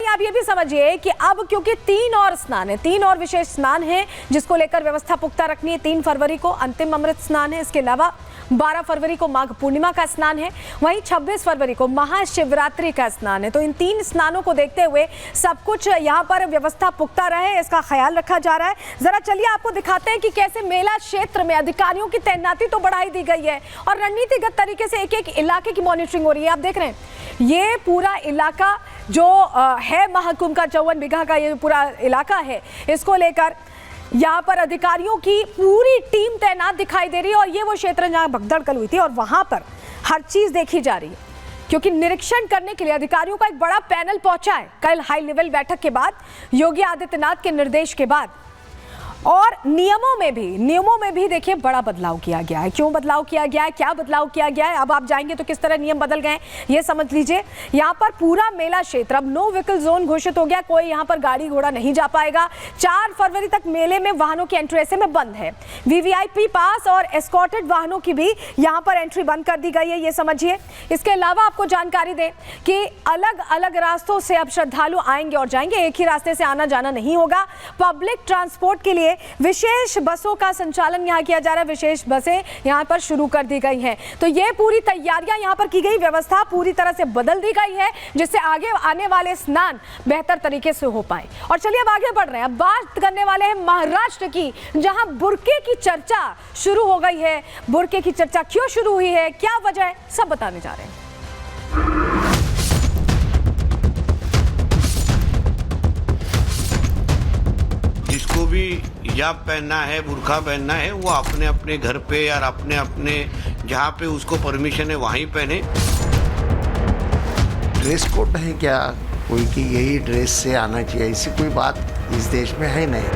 आप ये भी समझिए कि अब क्योंकि 3 और स्नान है, 3 और विशेष स्नान है जिसको लेकर व्यवस्था पुख्ता रखनी है। 3 फरवरी को अंतिम अमृत स्नान है, इसके अलावा 12 फरवरी को माघ पूर्णिमा का स्नान है, वहीं 26 फरवरी को महाशिवरात्रि का स्नान है। तो इन 3 स्नानों को देखते हुए सब कुछ यहाँ पर व्यवस्था पुख्ता रहे, इसका ख्याल रखा जा रहा है। जरा चलिए आपको दिखाते हैं कि कैसे मेला क्षेत्र में अधिकारियों की तैनाती तो बढ़ाई दी गई है और रणनीतिगत तरीके से एक एक इलाके की मॉनिटरिंग हो रही है। आप देख रहे हैं ये पूरा इलाका जो है महाकुंभ का 54 बीघा का ये पूरा इलाका है, इसको लेकर यहाँ पर अधिकारियों की पूरी टीम तैनात दिखाई दे रही है। और ये वो क्षेत्र जहाँ भगदड़ कल हुई थी और वहां पर हर चीज देखी जा रही है, क्योंकि निरीक्षण करने के लिए अधिकारियों का एक बड़ा पैनल पहुंचा है कल हाई लेवल बैठक के बाद, योगी आदित्यनाथ के निर्देश के बाद। और नियमों में भी देखिए बड़ा बदलाव किया गया है। क्यों बदलाव किया गया है, क्या बदलाव किया गया है, अब आप जाएंगे तो किस तरह नियम बदल गए ये समझ लीजिए। यहाँ पर पूरा मेला क्षेत्र अब नो व्हीकल जोन घोषित हो गया, कोई यहाँ पर गाड़ी घोड़ा नहीं जा पाएगा। 4 फरवरी तक मेले में वाहनों की एंट्री ऐसे में बंद है। वीवीआईपी पास और एस्कॉर्टेड वाहनों की भी यहाँ पर एंट्री बंद कर दी गई है, ये समझिए। इसके अलावा आपको जानकारी दें कि अलग अलग रास्तों से अब श्रद्धालु आएंगे और जाएंगे, एक ही रास्ते से आना जाना नहीं होगा। पब्लिक ट्रांसपोर्ट के लिए विशेष बसों का संचालन यहां किया जा रहा है, विशेष बसें यहां पर शुरू कर दी गई हैं। तो ये पूरी तैयारियां यहां पर की गई, व्यवस्था पूरी तरह से बदल दी गई है जिससे आगे आने वाले स्नान बेहतर तरीके से हो पाए। और चलिए अब आगे बढ़ रहे हैं, अब बात करने वाले हैं महाराष्ट्र की, जहां बुर्के की चर्चा शुरू हो गई है। बुर्के की चर्चा क्यों शुरू हुई है, क्या वजह है, सब बताने जा रहे हैं। जिसको भी हिजाब पहनना है, बुर्का पहनना है, वो अपने अपने घर पे या अपने अपने जहाँ पे उसको परमिशन है वहीं पहने। ड्रेस कोड है क्या कोई कि यही ड्रेस से आना चाहिए, ऐसी कोई बात इस देश में है नहीं।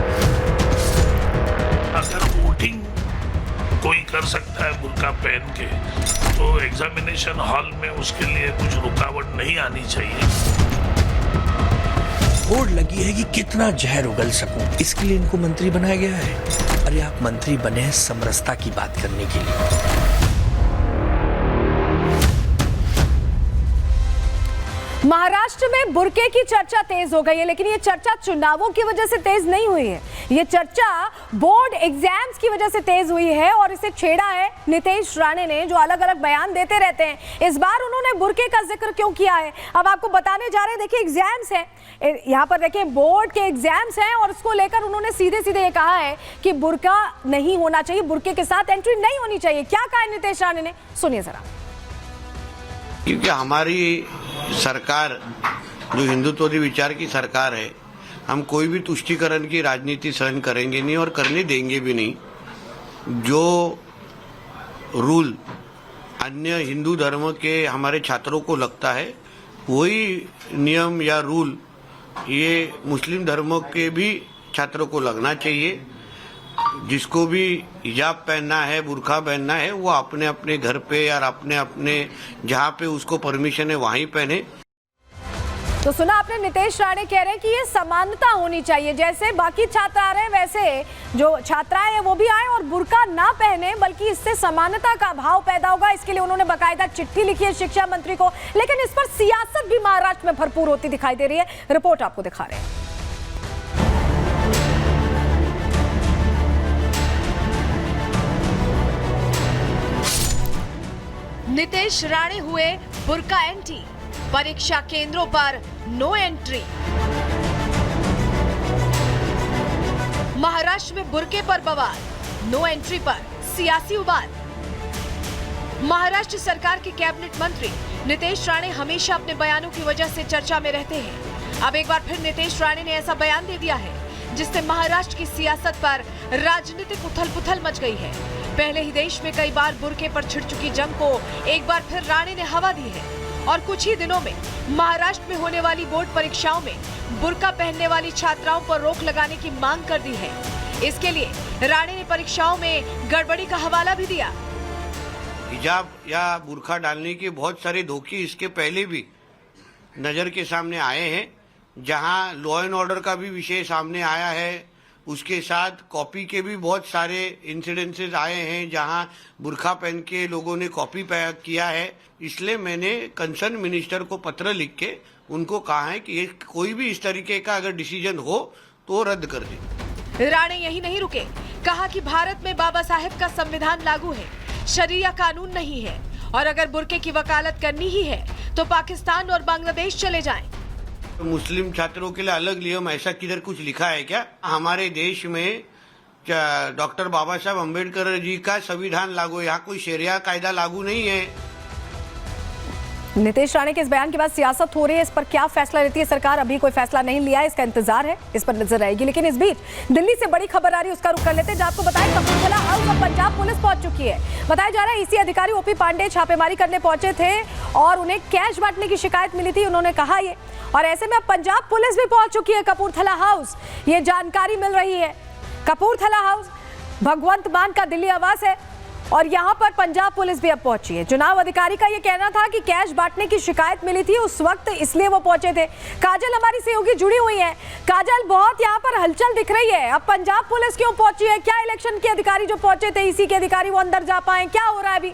अगर वोटिंग कोई कर सकता है बुर्का पहन के, तो एग्जामिनेशन हॉल में उसके लिए कुछ रुकावट नहीं आनी चाहिए। होड़ लगी है कि कितना जहर उगल सकूं, इसके लिए इनको मंत्री बनाया गया है। अरे आप मंत्री बने हैं समरसता की बात करने के लिए। महाराष्ट्र में बुर्के की चर्चा तेज हो गई है, लेकिन ये चर्चा चुनावों की वजह से तेज नहीं हुई है, ये चर्चा बोर्ड एग्जाम्स की वजह से तेज हुई है। और इसे छेड़ा है नीतीश राणे ने, जो अलग अलग बयान देते रहते हैं। इस बार उन्होंने बुर्के का जिक्र क्यों किया है, अब आपको बताने जा रहे हैं। देखिए एग्जाम्स हैं, यहाँ पर देखिए बोर्ड के एग्जाम्स हैं और उसको लेकर उन्होंने सीधे सीधे ये कहा है कि बुर्का नहीं होना चाहिए, बुर्के के साथ एंट्री नहीं होनी चाहिए। क्या कहा है नीतीश राणे ने, सुनिए जरा। क्योंकि हमारी सरकार जो हिंदुत्ववादी विचार की सरकार है, हम कोई भी तुष्टीकरण की राजनीति सहन करेंगे नहीं और करने देंगे भी नहीं। जो रूल अन्य हिंदू धर्म के हमारे छात्रों को लगता है, वही नियम या रूल ये मुस्लिम धर्मों के भी छात्रों को लगना चाहिए। जिसको भी हिजाब पहनना है, बुर्का पहनना है, वो अपने अपने घर पे या अपने अपने जहाँ पे उसको परमिशन है वहीं पहने। तो सुना आपने, नीतीश राणे कह रहे हैं कि ये समानता होनी चाहिए, जैसे बाकी छात्र आ रहे हैं वैसे जो छात्राएं हैं वो भी आए और बुर्का ना पहने, बल्कि इससे समानता का भाव पैदा होगा। इसके लिए उन्होंने बाकायदा चिट्ठी लिखी है शिक्षा मंत्री को, लेकिन इस पर सियासत भी महाराष्ट्र में भरपूर होती दिखाई दे रही है। रिपोर्ट आपको दिखा रहे हैं। नीतीश राणे हुए बुर्का एंटी, परीक्षा केंद्रों पर नो एंट्री। महाराष्ट्र में बुर्के पर बवाल, नो एंट्री पर सियासी उबाल। महाराष्ट्र सरकार के कैबिनेट मंत्री नीतीश राणे हमेशा अपने बयानों की वजह से चर्चा में रहते हैं। अब एक बार फिर नीतीश राणे ने ऐसा बयान दे दिया है जिससे महाराष्ट्र की सियासत पर राजनीतिक उथल-पुथल मच गई है। पहले ही देश में कई बार बुर्के पर छिड़ चुकी जंग को एक बार फिर राणे ने हवा दी है और कुछ ही दिनों में महाराष्ट्र में होने वाली बोर्ड परीक्षाओं में बुर्का पहनने वाली छात्राओं पर रोक लगाने की मांग कर दी है। इसके लिए राणे ने परीक्षाओं में गड़बड़ी का हवाला भी दिया। हिजाब या बुर्का डालने के बहुत सारे धोखे इसके पहले भी नजर के सामने आए हैं, जहां लॉ एंड ऑर्डर का भी विषय सामने आया है। उसके साथ कॉपी के भी बहुत सारे इंसिडेंसेस आए हैं जहां बुर्का पहन के लोगों ने कॉपी किया है। इसलिए मैंने कंसर्न मिनिस्टर को पत्र लिख के उनको कहा है कि ये कोई भी इस तरीके का अगर डिसीजन हो तो रद्द कर दे। राणे यही नहीं रुके, कहा कि भारत में बाबा साहेब का संविधान लागू है, शरिया कानून नहीं है और अगर बुर्के की वकालत करनी ही है तो पाकिस्तान और बांग्लादेश चले जाएं। तो मुस्लिम छात्रों के लिए अलग नियम ऐसा किधर कुछ लिखा है क्या? हमारे देश में डॉक्टर बाबा साहब अम्बेडकर जी का संविधान लागू है, यहाँ कोई शरिया कायदा लागू नहीं है। नीतीश राणे के इस बयान के बाद सियासत हो रही है, इस पर क्या फैसला लेती है सरकार, अभी कोई फैसला नहीं लिया है, इसका इंतजार है, इस पर नजर रहेगी। लेकिन इस बीच दिल्ली से बड़ी खबर आ रही है, उसका रुख कर लेते हैं, जहां आपको बताएं कपूरथला हाउस और पंजाब पुलिस पहुंच चुकी है। बताया जा रहा है ईसी अधिकारी ओपी पांडे छापेमारी करने पहुंचे थे और उन्हें कैश बांटने की शिकायत मिली थी, उन्होंने कहा ये, और ऐसे में अब पंजाब पुलिस भी पहुंच चुकी है कपूरथला हाउस, ये जानकारी मिल रही है। कपूरथला हाउस भगवंत मान का दिल्ली आवास है और यहां पर पंजाब पुलिस भी अब पहुंची है। चुनाव अधिकारी का यह कहना था कि कैश बांटने की शिकायत मिली थी उस वक्त, इसलिए वो पहुंचे थे। काजल हमारी सहयोगी जुड़ी हुई है। काजल, बहुत यहां पर हलचल दिख रही है, अब पंजाब पुलिस क्यों पहुंची है? क्या इलेक्शन के अधिकारी जो पहुंचे थे, इसी के अधिकारी वो अंदर जा पाए? क्या हो रहा है अभी?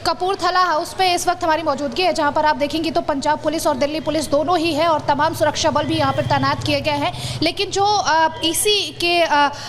कपूरथला हाउस पे इस वक्त हमारी मौजूदगी है, जहां पर आप देखेंगे तो पंजाब पुलिस और दिल्ली पुलिस दोनों ही है और तमाम सुरक्षा बल भी यहां पर तैनात किए गए हैं। लेकिन जो ईसी के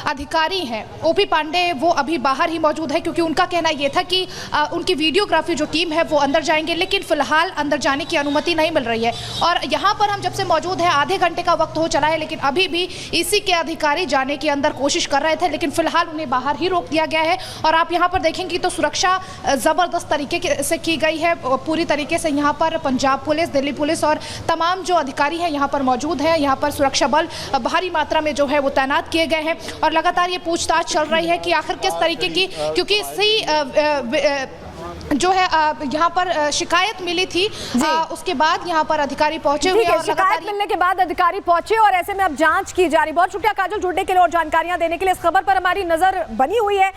अधिकारी हैं ओपी पांडे, वो अभी बाहर ही मौजूद है, क्योंकि उनका कहना यह था कि उनकी वीडियोग्राफी जो टीम है वो अंदर जाएंगे, लेकिन फिलहाल अंदर जाने की अनुमति नहीं मिल रही है। और यहाँ पर हम जब से मौजूद है आधे घंटे का वक्त हो चला है, लेकिन अभी भी ईसी के अधिकारी जाने की अंदर कोशिश कर रहे थे, लेकिन फिलहाल उन्हें बाहर ही रोक दिया गया है। और आप यहाँ पर देखेंगे तो सुरक्षा जबरदस्त तरीके से की गई है, पूरी तरीके से यहाँ पर पंजाब पुलिस, दिल्ली पुलिस और तमाम जो अधिकारी हैं यहाँ पर मौजूद हैं। यहाँ पर सुरक्षा बल भारी मात्रा में जो है वो तैनात किए गए हैं और लगातार ये पूछताछ चल रही है कि आखिर किस तरीके की, क्योंकि इसी जो है यहाँ पर शिकायत मिली थी, उसके बाद यहाँ पर अधिकारी पहुंचे हुए हैं। शिकायत मिलने के बाद अधिकारी पहुंचे और ऐसे में अब जांच की जा रही। बहुत शुक्रिया काजल जुड़ने के लिए और जानकारियां देने के लिए। इस खबर पर हमारी नजर बनी हुई है।